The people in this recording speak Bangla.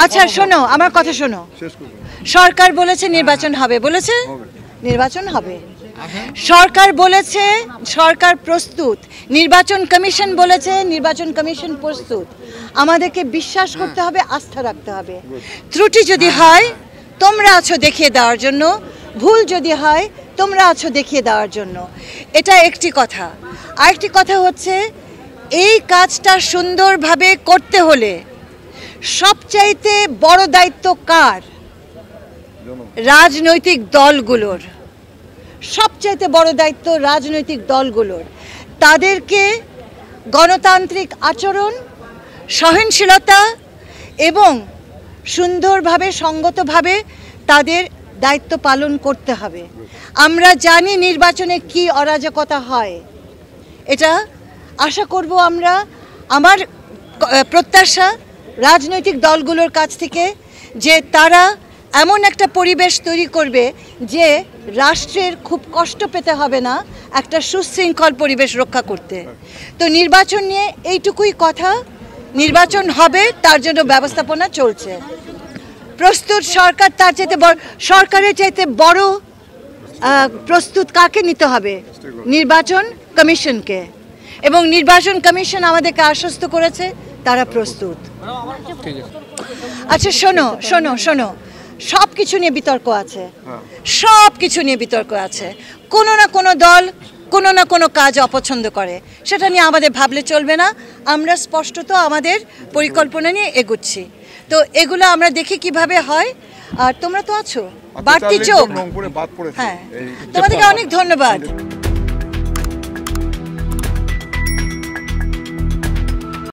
আচ্ছা শোনো, আমার কথা শোনো। সরকার বলেছে নির্বাচন হবে, বলেছে নির্বাচন হবে। সরকার বলেছে সরকার প্রস্তুত, নির্বাচন কমিশন বলেছে নির্বাচন কমিশন প্রস্তুত। আমাদেরকে বিশ্বাস করতে হবে, আস্থা রাখতে হবে। ত্রুটি যদি হয় তোমরা আছো দেখিয়ে দেওয়ার জন্য, ভুল যদি হয় তোমরা আছো দেখিয়ে দেওয়ার জন্য। এটা একটি কথা। আরেকটি কথা হচ্ছে, এই কাজটা সুন্দরভাবে করতে হলে সবচাইতে বড় দায়িত্ব কার? রাজনৈতিক দলগুলোর। সবচাইতে বড় দায়িত্ব রাজনৈতিক দলগুলোর। তাদেরকে গণতান্ত্রিক আচরণ, সহনশীলতা এবং সুন্দরভাবে সঙ্গতভাবে তাদের দায়িত্ব পালন করতে হবে। আমরা জানি নির্বাচনে কি অরাজকতা হয়, এটা আশা করব আমরা। আমার প্রত্যাশা রাজনৈতিক দলগুলোর কাছ থেকে যে তারা এমন একটা পরিবেশ তৈরি করবে যে রাষ্ট্রের খুব কষ্ট পেতে হবে না একটা সুশৃঙ্খল পরিবেশ রক্ষা করতে। তো নির্বাচন নিয়ে এইটুকুই কথা। নির্বাচন হবে, তার জন্য ব্যবস্থাপনা চলছে। প্রস্তুত সরকার, তার চাইতে বড় সরকারের চাইতে বড় প্রস্তুত কাকে নিতে হবে? নির্বাচন কমিশনকে। এবং নির্বাচন কমিশন আমাদেরকে আশ্বস্ত করেছে তারা প্রস্তুত। আচ্ছা শোনো শোনো শোনো, সব কিছু নিয়ে বিতর্ক আছে, সব কিছু নিয়ে বিতর্ক আছে। কোনো না কোনো দল কোনো না কোনো কাজ অপছন্দ করে, সেটা নিয়ে আমাদের ভাবলে চলবে না। আমরা স্পষ্টত আমাদের পরিকল্পনা নিয়ে এগুচ্ছি। তো এগুলো আমরা দেখি কিভাবে হয়। আর তোমরা তো আছো, বাড়তি চোখ। হ্যাঁ, তোমাদেরকে অনেক ধন্যবাদ।